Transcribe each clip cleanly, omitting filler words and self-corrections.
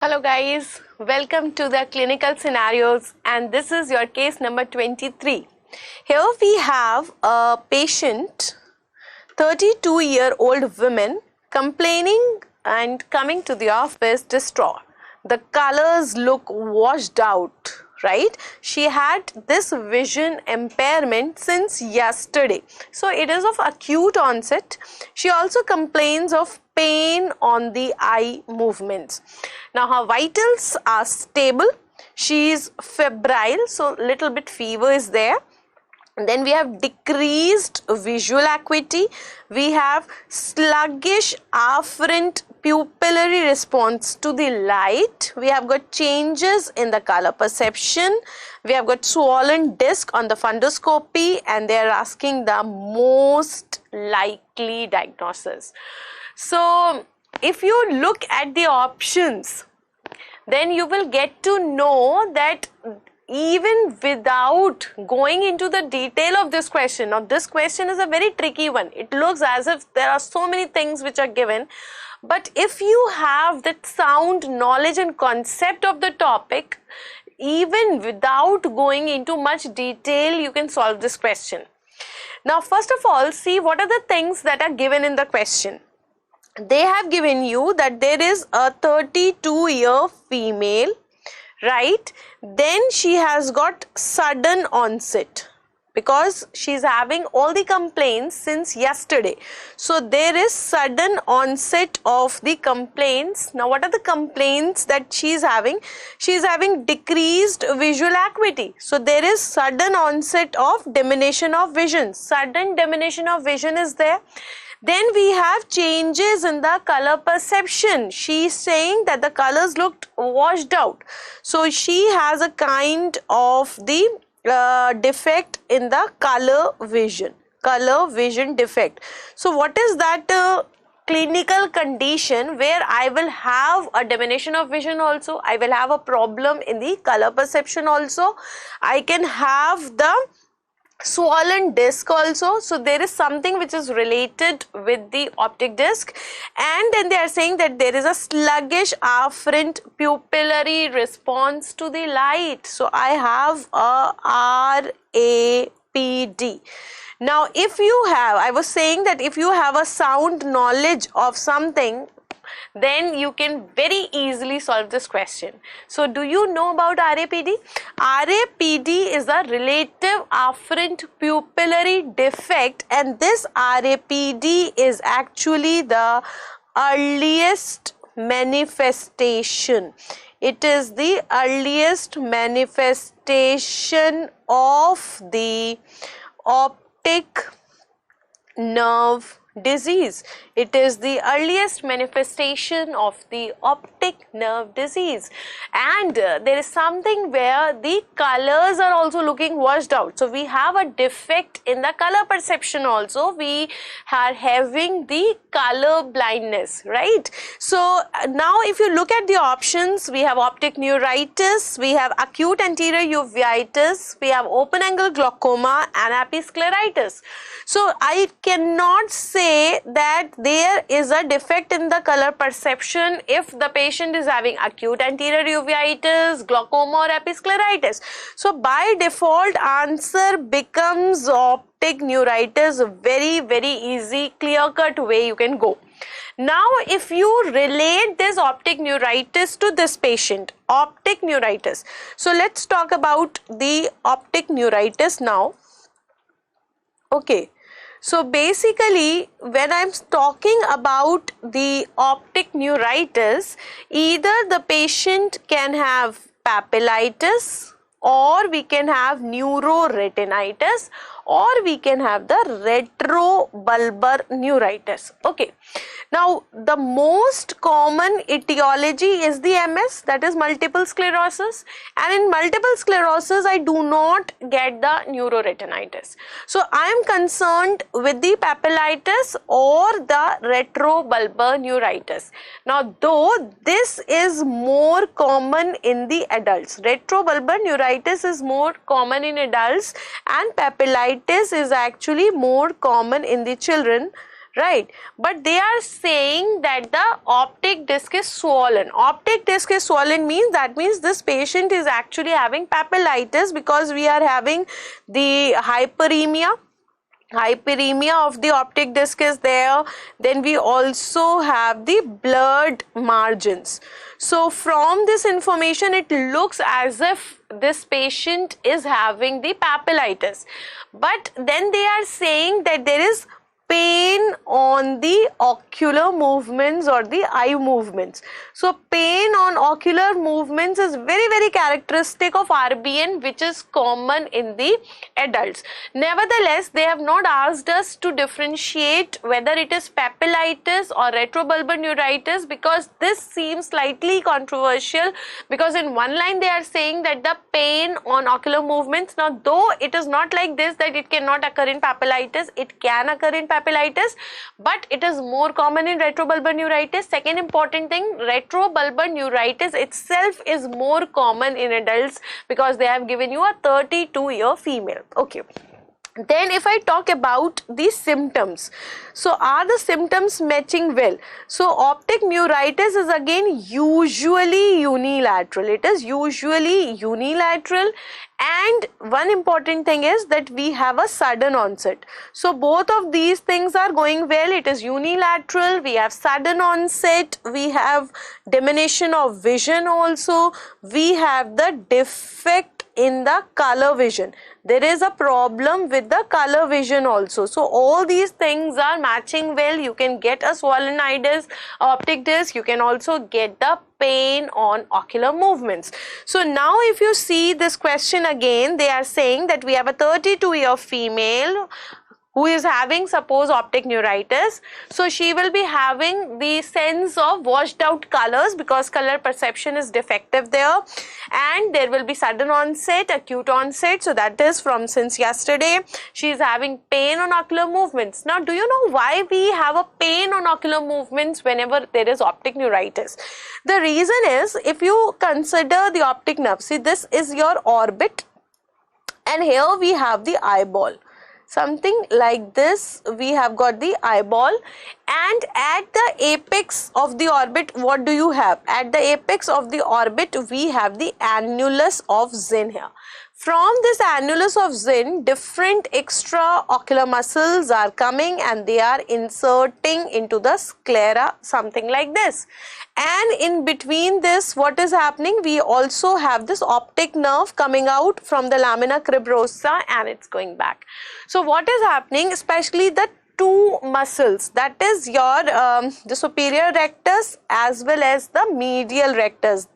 Hello guys, welcome to the clinical scenarios and this is your case number 23. Here we have a patient, 32-year-old woman complaining and coming to the office distraught. The colors look washed out, right? She had this vision impairment since yesterday. So it is of acute onset. She also complains of pain on the eye movements. Now her vitals are stable. She is febrile, so little bit fever is there. And then we have decreased visual acuity. We have sluggish afferent pupillary response to the light. We have got changes in the color perception. We have got swollen disc on the fundoscopy, and they are asking the most likely diagnosis. So if you look at the options, then you will get to know that even without going into the detail of this question, now this question is a very tricky one. It looks as if there are so many things which are given, but if you have that sound knowledge and concept of the topic, even without going into much detail, you can solve this question. Now first of all, see what are the things that are given in the question. They have given you that there is a 32-year female, right? Then she has got sudden onset because she's having all the complaints since yesterday. So there is sudden onset of the complaints. Now what are the complaints that she's having? She's having decreased visual acuity. So there is sudden onset of diminution of vision. Sudden diminution of vision is there. Then we have changes in the color perception. She is saying that the colors looked washed out. So she has a kind of the defect in the color vision defect. So what is that clinical condition where I will have a diminution of vision also, I will have a problem in the color perception also, I can have the swollen disc also. So there is something which is related with the optic disc, and then they are saying that there is a sluggish afferent pupillary response to the light. So I have a RAPD. Now if you have, I was saying that if you have a sound knowledge of something, then you can very easily solve this question. So do you know about RAPD? RAPD is a relative afferent pupillary defect, and this RAPD is actually the earliest manifestation. It is the earliest manifestation of the optic nerve disease. It is the earliest manifestation of the optic nerve disease, and there is something where the colors are also looking washed out. So we have a defect in the color perception also. We are having the color blindness, right? So now if you look at the options, we have optic neuritis, we have acute anterior uveitis, we have open angle glaucoma and episcleritis. So I cannot say that there is a defect in the color perception if the patient is having acute anterior uveitis, glaucoma or episcleritis. So by default answer becomes optic neuritis. Very easy, clear-cut way you can go. Now if you relate this optic neuritis to this patient, optic neuritis. So let's talk about the optic neuritis now. Okay. So basically when I'm talking about the optic neuritis, either the patient can have papillitis, or we can have neuroretinitis, or we can have the retrobulbar neuritis. Okay. Now the most common etiology is the MS, that is multiple sclerosis, and in multiple sclerosis I do not get the neuroretinitis. So I am concerned with the papillitis or the retrobulbar neuritis. Now though this is more common in the adults, retrobulbar neuritis is more common in adults and papillitis is actually more common in the children, right? But they are saying that the optic disc is swollen. Optic disc is swollen means, that means this patient is actually having papillitis, because we are having the hyperemia of the optic disc is there. Then we also have the blurred margins. So from this information, it looks as if this patient is having the papillitis. But then they are saying that there is pain on the ocular movements or the eye movements. So pain on ocular movements is very characteristic of RBN, which is common in the adults. Nevertheless, they have not asked us to differentiate whether it is papillitis or retrobulbar neuritis, because this seems slightly controversial, because in one line they are saying that the pain on ocular movements, now though it is not like this that it cannot occur in papillitis, it can occur in papillitis, but it is more common in retrobulbar neuritis. Second important thing, retrobulbar neuritis itself is more common in adults, because they have given you a 32-year female. Okay. Then if I talk about the symptoms, so are the symptoms matching well? So optic neuritis is again usually unilateral. It is usually unilateral, and one important thing is that we have a sudden onset. So both of these things are going well. It is unilateral, we have sudden onset, we have diminution of vision also, we have the defect in the color vision. There is a problem with the color vision also. So all these things are matching well. You can get a swollen eye disc, optic disc. You can also get the pain on ocular movements. So now if you see this question again, they are saying that we have a 32-year female who is having, suppose, optic neuritis. So she will be having the sense of washed out colors, because color perception is defective there, and there will be sudden onset, acute onset. So that is from since yesterday. She is having pain on ocular movements. Now do you know why we have a pain on ocular movements whenever there is optic neuritis? The reason is, if you consider the optic nerve, see, this is your orbit, and here we have the eyeball. Something like this, we have got the eyeball, and at the apex of the orbit, what do you have? At the apex of the orbit, we have the annulus of Zinn here. From this annulus of Zinn, different extraocular muscles are coming and they are inserting into the sclera, something like this. And in between this, what is happening? We also have this optic nerve coming out from the lamina cribrosa, and it's going back. So what is happening, especially the two muscles, that is your the superior rectus as well as the medial rectus.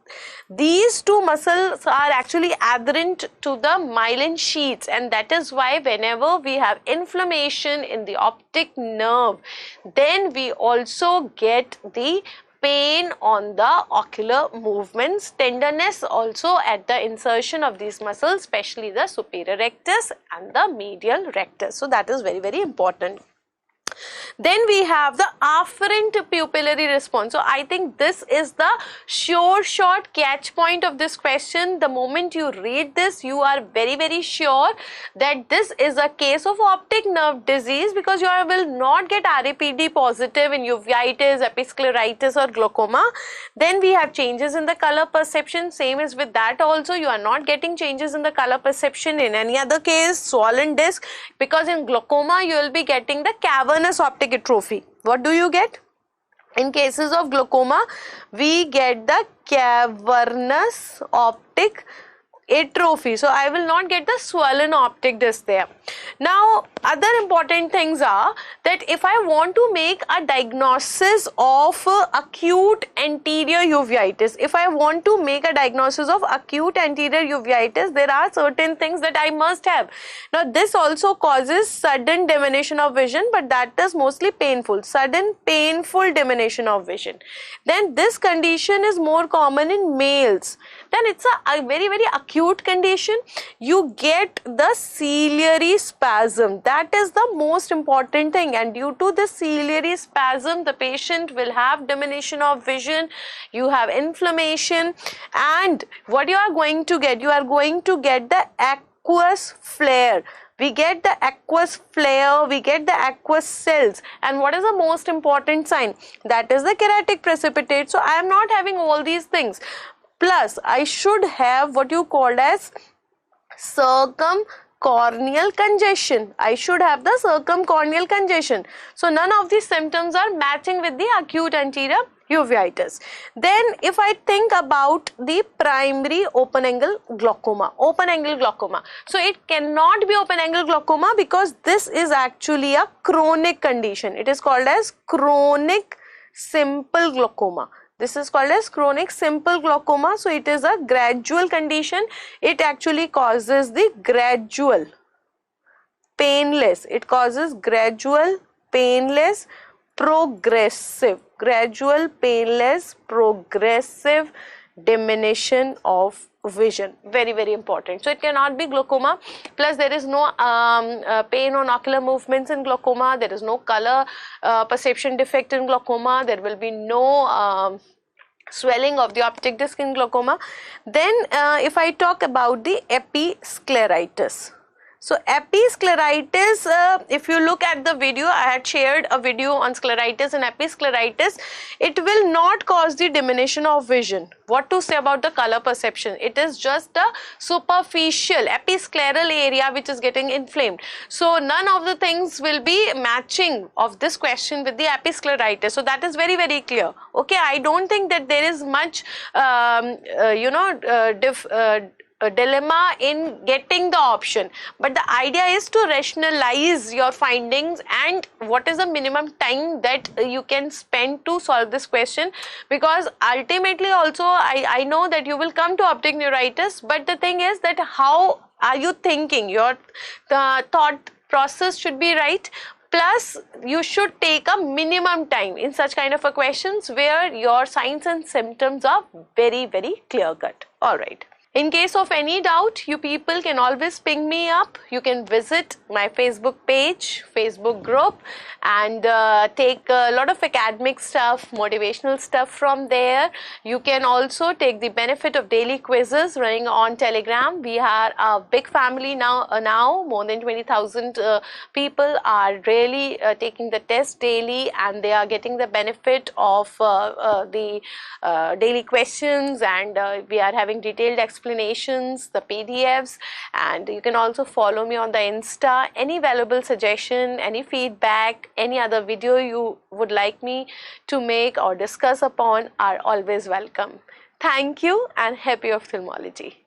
These two muscles are actually adherent to the myelin sheaths, and that is why whenever we have inflammation in the optic nerve, then we also get the pain on the ocular movements, tenderness also at the insertion of these muscles, especially the superior rectus and the medial rectus. So that is very important. Then we have the afferent pupillary response. So I think this is the sure shot catch point of this question. The moment you read this, you are very sure that this is a case of optic nerve disease, because you will not get RAPD positive in uveitis, episcleritis or glaucoma. Then we have changes in the color perception. Same is with that also. You are not getting changes in the color perception in any other case. Swollen disc, because in glaucoma you will be getting the cavernous optic atrophy. What do you get? In cases of glaucoma, we get the cavernous optic atrophy. So I will not get the swollen optic disc there. Now other important things are that if I want to make a diagnosis of acute anterior uveitis, if I want to make a diagnosis of acute anterior uveitis, there are certain things that I must have. Now this also causes sudden diminution of vision, but that is mostly painful, sudden painful diminution of vision. Then this condition is more common in males. Then it's a very acute condition. You get the ciliary spasm. That is the most important thing, and due to the ciliary spasm, the patient will have diminution of vision, you have inflammation, and what you are going to get? You are going to get the aqueous flare. we get the aqueous flare, we get the aqueous cells, and what is the most important sign? That is the keratic precipitate. So I am not having all these things. Plus I should have what you called as circumcorneal congestion. I should have the circumcorneal congestion. So none of these symptoms are matching with the acute anterior uveitis. Then if I think about the primary open angle glaucoma, so it cannot be open angle glaucoma because this is actually a chronic condition. It is called as chronic simple glaucoma. This is called as chronic simple glaucoma. So it is a gradual condition. It actually causes the gradual painless. It causes gradual painless progressive, gradual painless progressive diminution of vision. Very, very important. So it cannot be glaucoma. Plus there is no pain on ocular movements in glaucoma. There is no color perception defect in glaucoma. There will be no swelling of the optic disc in glaucoma. Then if I talk about the episcleritis. So episcleritis, if you look at the video, I had shared a video on scleritis and episcleritis. It will not cause the diminution of vision. What to say about the color perception? It is just the superficial episcleral area which is getting inflamed. So none of the things will be matching of this question with the episcleritis. So that is very, very clear. Okay, I don't think that there is much dilemma in getting the option, but the idea is to rationalize your findings and what is the minimum time that you can spend to solve this question, because ultimately also I know that you will come to optic neuritis, but the thing is that how are you thinking? Your thought process should be right. Plus you should take a minimum time in such kind of a questions where your signs and symptoms are very, very clear cut. All right. In case of any doubt, you people can always ping me up. You can visit my Facebook page, Facebook group, and take a lot of academic stuff, motivational stuff from there. You can also take the benefit of daily quizzes running on Telegram. We are a big family now. More than 20,000 people are really taking the test daily, and they are getting the benefit of the daily questions, and we are having detailed explanations, the PDFs, and you can also follow me on the Insta. Any valuable suggestion, any feedback, any other video you would like me to make or discuss upon are always welcome. Thank you and happy ophthalmology.